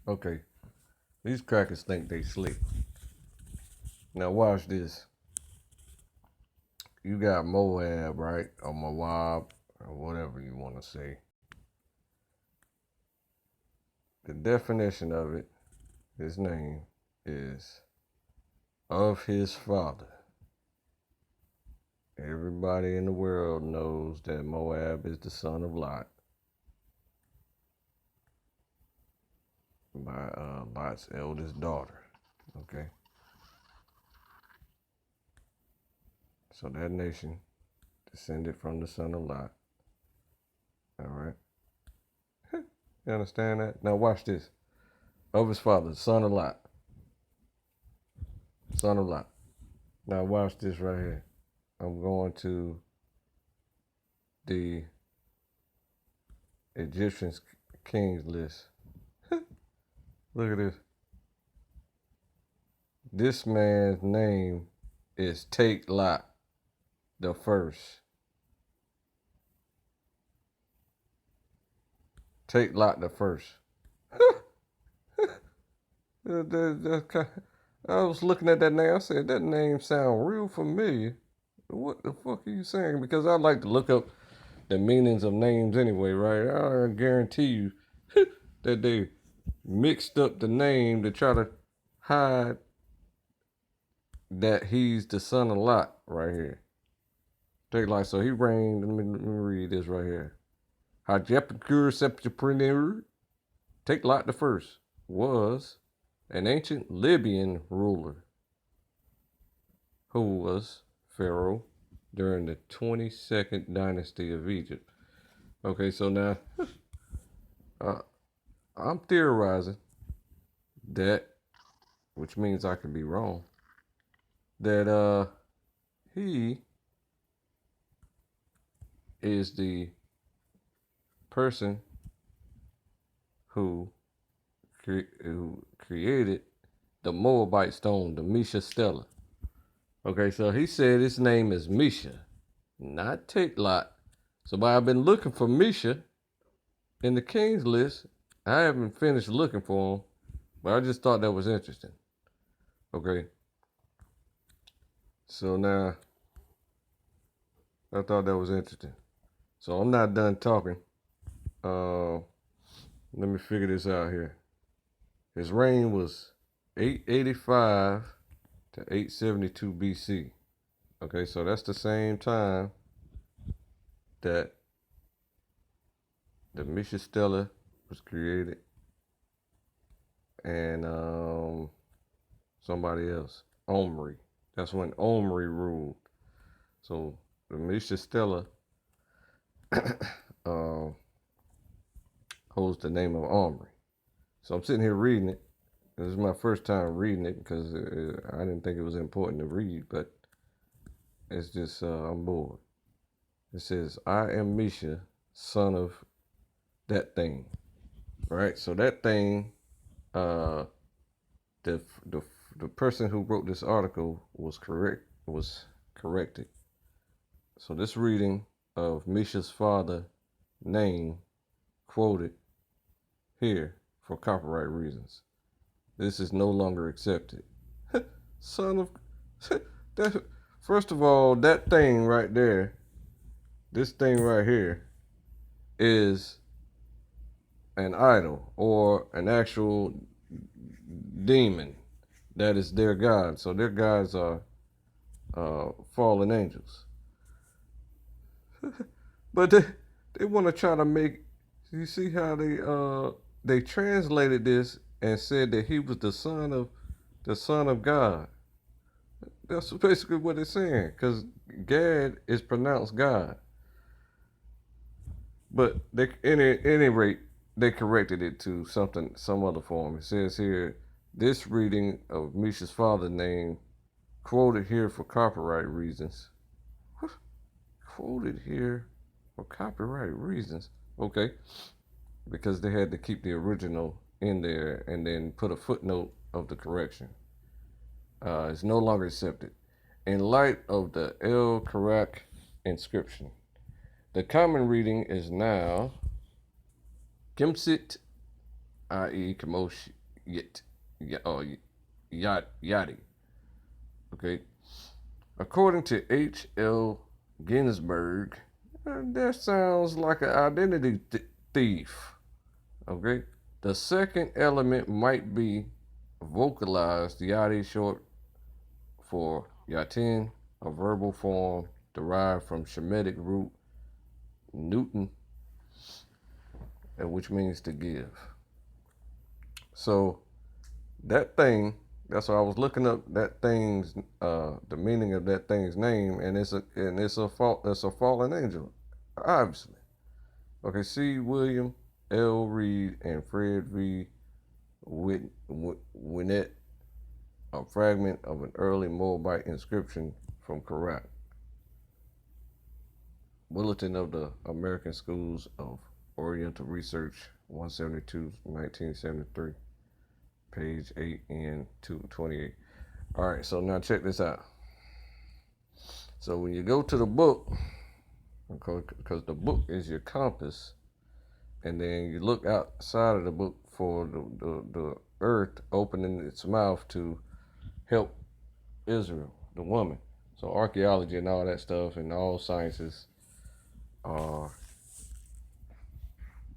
Okay, these crackers think they slick. Now watch this. You got Moab, right? Or Moab, or whatever you want to say. The definition of it, his name, is of his father. Everybody in the world knows that Moab is the son of Lot, by Lot's eldest daughter. Okay, so that nation descended from the son of Lot. All right, you understand that? Now watch this. Of his father, son of Lot, son of Lot. Now watch this right here. I'm going to the Egyptian kings list. Look at this. This man's name is Take Lot the first. Take Lot the first. I was looking at that name. I said, that name sound real familiar. What the fuck are you saying? Because I like to look up the meanings of names anyway, right? I guarantee you that they mixed up the name to try to hide that he's the son of Lot right here. Take Lot. So he reigned. Let me read this right here. Hajepakur Septuagint. Take Lot the first was an ancient Libyan ruler who was Pharaoh during the 22nd dynasty of Egypt. Okay, so now I'm theorizing that, which means I could be wrong, that he is the person who created the Moabite stone, the Mesha Stela. Okay, so he said his name is Mesha, not Take Lot. So while I've been looking for Mesha in the King's list, I haven't finished looking for him, but I just thought that was interesting. Okay. So now, I thought that was interesting. So I'm not done talking. Let me figure this out here. His reign was 885 to 872 BC. Okay, so that's the same time that the Mesha Stela was created, and somebody else, Omri. That's when Omri ruled. So the Mesha Stela holds the name of Omri. So I'm sitting here reading it. This is my first time reading it because I didn't think it was important to read, but it's just I'm bored. It says, I am Mesha, son of that thing. Right? So that thing, the person who wrote this article was corrected. So this reading of Mesha's father name quoted here for copyright reasons. This is no longer accepted. Son of that. First of all, that thing right there, this thing right here, is an idol or an actual demon that is their god. So their gods are fallen angels. But they want to try to make. You see how they translated this and said that he was the son of God. That's basically what they're saying, because Gad is pronounced God. But they, any rate, they corrected it to some other form. It says here, this reading of Mesha's father name quoted here for copyright reasons. What? Quoted here for copyright reasons. Okay, because they had to keep the original in there and then put a footnote of the correction. It's no longer accepted. In light of the El Karak inscription, the common reading is now Gimsit i.e. Kamosh Yit, or Yachty. Okay. According to H.L. Ginsburg, that sounds like an identity thief. Okay. The second element might be vocalized Yachty, short for Yatin, a verbal form derived from Shemitic root Newton, which means to give. So that thing, that's why I was looking up that thing's the meaning of that thing's name, and it's a fallen angel, obviously. Okay, C. William L. Reed and Fred V. Winnett, a fragment of an early Moabite inscription from Quran. Bulletin of the American Schools of Oriental Research, 172, 1973, page 8 and 228. All right, so now check this out. So when you go to the book, because the book is your compass, and then you look outside of the book for the earth opening its mouth to help Israel, the woman. So archaeology and all that stuff and all sciences are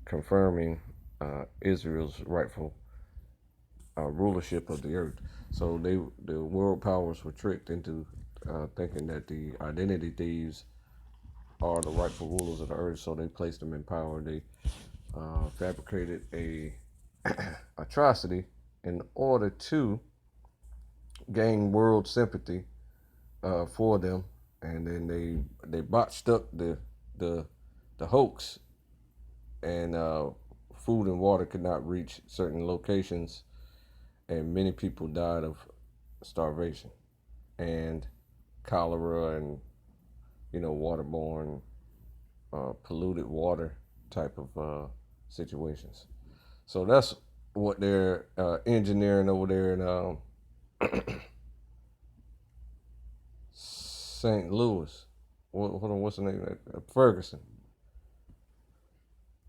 confirming Israel's rightful rulership of the earth. So the world powers were tricked into thinking that the identity thieves are the rightful rulers of the earth. So they placed them in power. They fabricated a atrocity in order to gain world sympathy for them, and then they botched up the hoax, and food and water could not reach certain locations, and many people died of starvation and cholera and waterborne polluted water type of situations. So that's what they're engineering over there in St. Louis. Hold on, what's the name? Ferguson.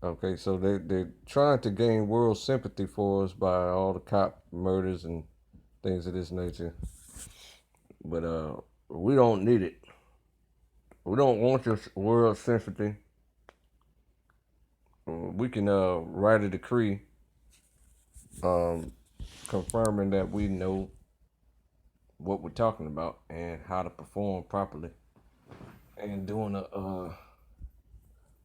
Okay, so they're trying to gain world sympathy for us by all the cop murders and things of this nature. But we don't need it. We don't want your world sympathy. We can write a decree um, confirming that we know what we're talking about and how to perform properly, and doing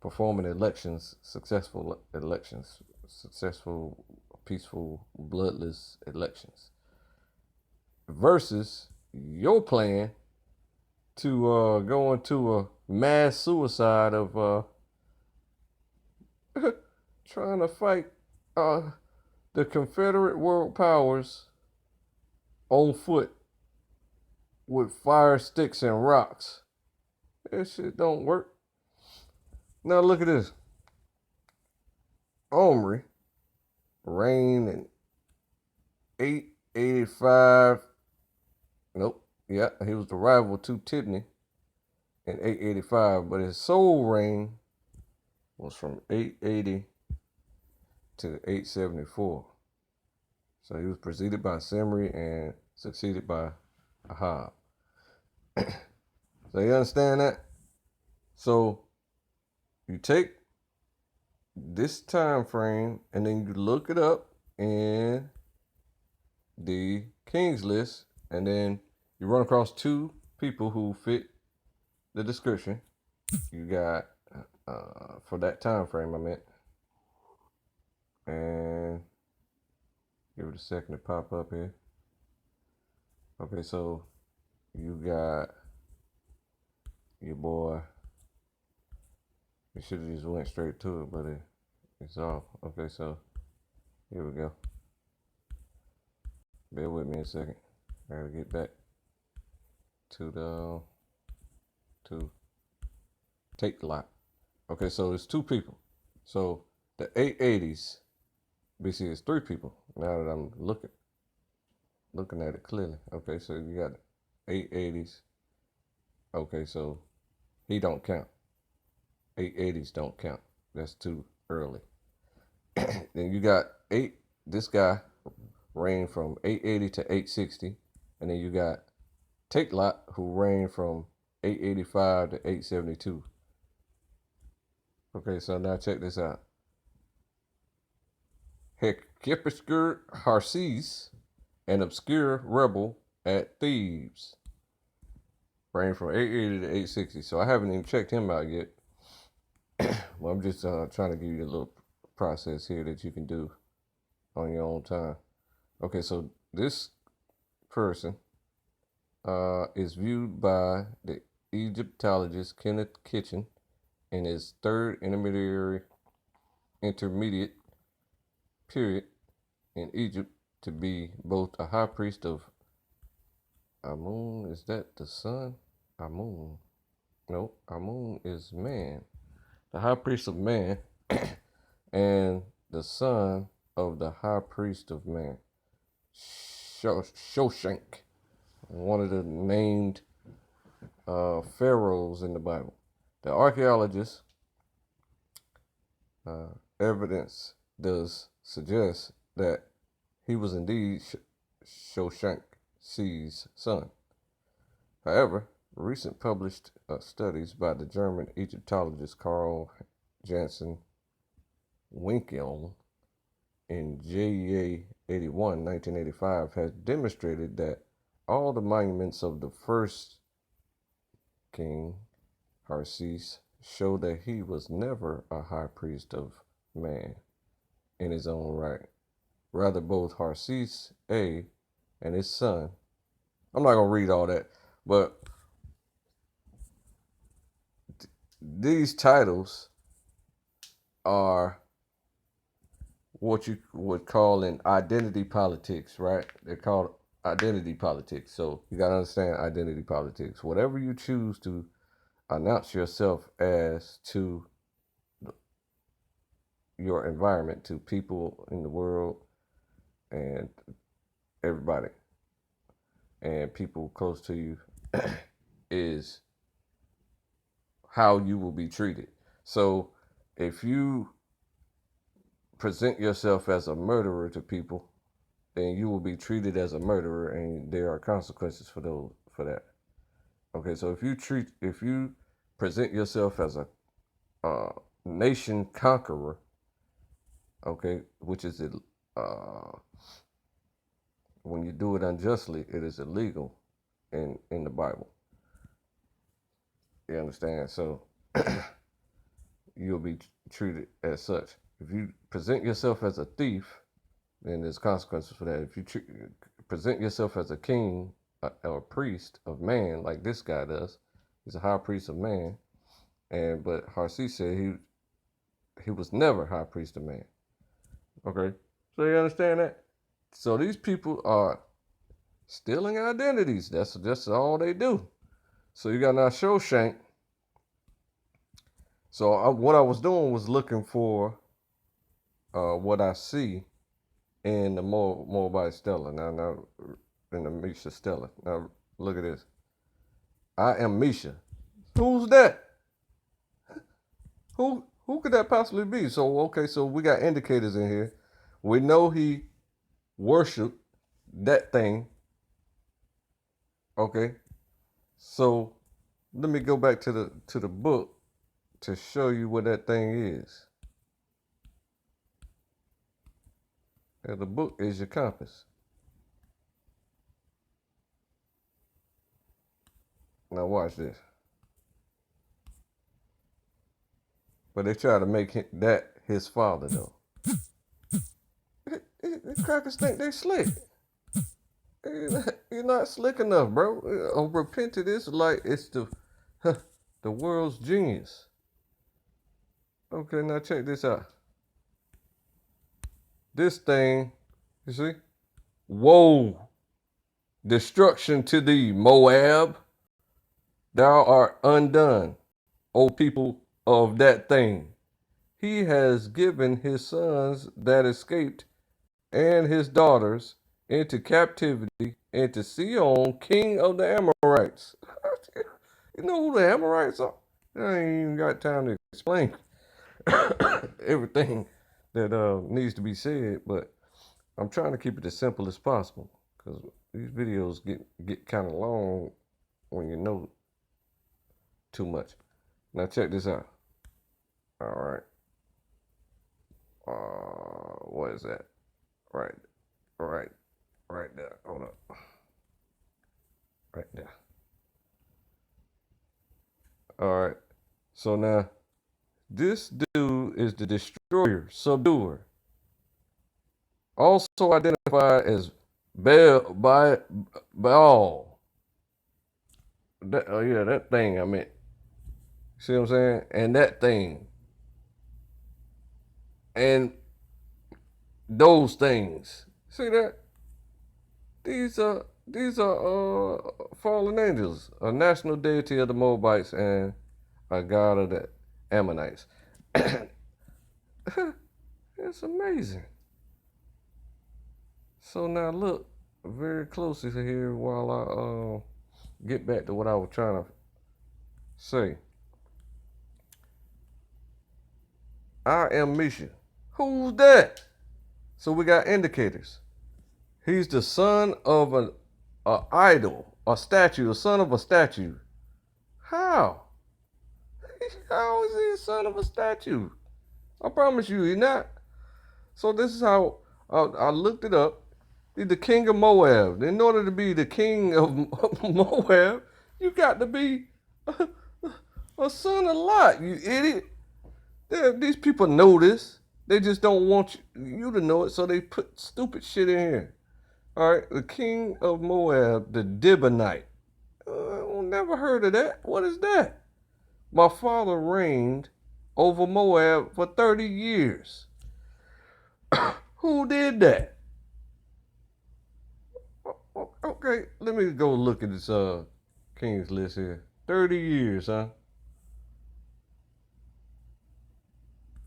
performing elections, successful elections, successful, peaceful, bloodless elections, versus your plan to go into a mass suicide of trying to fight the Confederate world powers on foot with fire sticks and rocks. That shit don't work. Now look at this. Omri reigned in 885. Nope. Yeah, he was the rival to Tibni in 885, but his sole reign was from 880 to 874. So he was preceded by Simri and succeeded by Ahab. So you understand that? So you take this time frame and then you look it up in the King's List, and then you run across two people who fit the description. You got for that time frame, I meant, and give it a second to pop up here. Okay, so you got your boy. You should have just went straight to it, but it's off. Okay, so here we go. Bear with me a second. I gotta get back to take the lot. Okay, so it's two people. So the 880s BC is three people. Now that I'm looking at it clearly. Okay, so you got 880s. Okay, so he don't count. 880s don't count. That's too early. Then you got this guy reigned from 880 to 860, and then you got Takelot, who reigned from 885 to 872. Okay, so now check this out. Hekipsker Harces, an obscure rebel at Thebes, reigned from 880 to 860. So I haven't even checked him out yet. Well, I'm just trying to give you a little process here that you can do on your own time. Okay, so this person is viewed by the Egyptologist Kenneth Kitchen in his third intermediate period in Egypt to be both a high priest of Amun. Is that the sun? Amun. No, Amun is man. The high priest of man and the son of the high priest of man. Shoshank, one of the named pharaohs in the Bible. The archaeologists' evidence does suggest that he was indeed Shoshank's son. However, recent published studies by the German Egyptologist Carl Jansen Winkel in JEA 81, 1985, has demonstrated that all the monuments of the first king, Harces, show that he was never a high priest of man in his own right. Rather, both Harces A and his son, I'm not going to read all that, but these titles are what you would call in identity politics, right? They're called identity politics. So you got to understand identity politics. Whatever you choose to announce yourself as to your environment, to people in the world and everybody and people close to you is how you will be treated. So if you present yourself as a murderer to people, then you will be treated as a murderer, and there are consequences for that. Okay, so if you present yourself as a nation conqueror, okay, which is when you do it unjustly, it is illegal in the Bible. You understand? So you'll be treated as such. If you present yourself as a thief, then there's consequences for that. If you present yourself as a king or a priest of man, like this guy does, he's a high priest of man, but Harces said he was never high priest of man. Okay, so you understand that? So these people are stealing identities. That's all they do. So you got now Shoshank. So what I was doing was looking for what I see in the Mesha Stela. Now, in the Mesha Stela. Now, look at this. I am Mesha. Who's that? Who could that possibly be? So, okay, so we got indicators in here. We know he worshiped that thing. Okay. So, let me go back to the book to show you what that thing is. And the book is your compass. Now watch this. But they try to make that his father, though. These crackers think they slick. You're not slick enough, bro. A repentant Israelite is the world's genius. Okay, now check this out. This thing, you see? Woe, destruction to thee, Moab. Thou art undone, O people of that thing. He has given his sons that escaped and his daughters into captivity into Sihon, king of the Amorites. You know who the Amorites are? I ain't even got time to explain everything that needs to be said, but I'm trying to keep it as simple as possible because these videos get kind of long when you know too much. Now check this out. All right. What is that? Right, right, right there. Hold up. Right there. All right. So now this dude is the destroyer, subduer, also identified as Baal. Oh yeah, that thing I meant. See what I'm saying? And that thing. And those things. See that? These are fallen angels, a national deity of the Moabites and a god of the Ammonites. It's amazing. So now look very closely here while I get back to what I was trying to say. I am Mesha. Who's that? So we got indicators. He's the son of an idol, a statue, the son of a statue. How? How is he the son of a statue? I promise you, he's not. So this is how I looked it up. He's the king of Moab. In order to be the king of Moab, you got to be a son of Lot, you idiot. These people know this. They just don't want you to know it, so they put stupid shit in here. All right, the king of Moab, the Dibonite. Never heard of that. What is that? My father reigned over Moab for 30 years. Who did that? Okay, let me go look at this king's list here. 30 years, huh?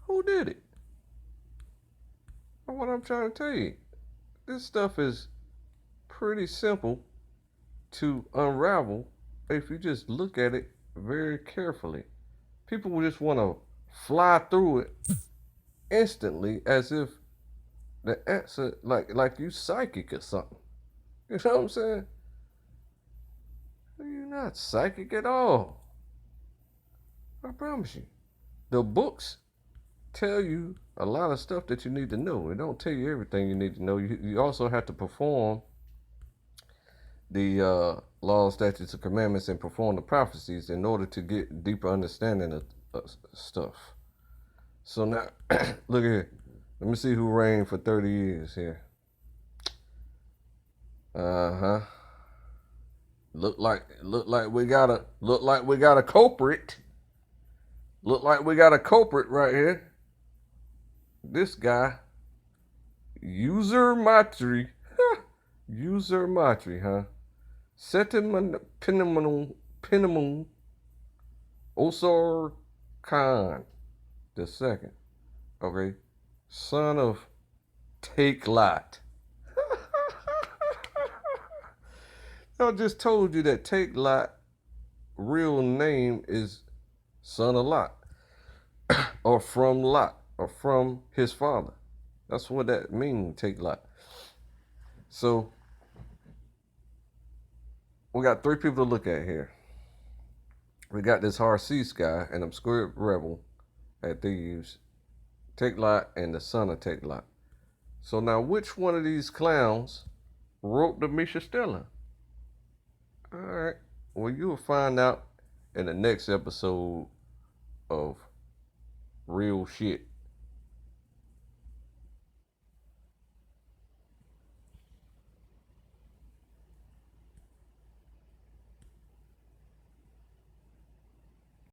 Who did it? What I'm trying to tell you. This stuff is pretty simple to unravel if you just look at it very carefully. People will just want to fly through it instantly as if the answer, like you psychic or something. You know what I'm saying? You're not psychic at all. I promise you. The books tell you a lot of stuff that you need to know. It don't tell you everything you need to know. You also have to perform the laws, statutes, and commandments and perform the prophecies in order to get deeper understanding of stuff. So now, look here. Let me see who reigned for 30 years here. Uh-huh. Look like we got a culprit. Look like we got a culprit right here. This guy, User Matri. User Matri, huh? Setim Pinamun Osor Khan the second. Okay. Son of Take Lot. I just told you that Take Lot real name is son of Lot. Or from Lot. Or from his father. That's what that means, Take Lot. So we got three people to look at here. We got this Harcees guy, an obscure rebel at Thieves, Take Lot, and the son of Take Lot. So now, which one of these clowns wrote the Mesha Stela? All right. Well, you'll find out in the next episode of Real Shit.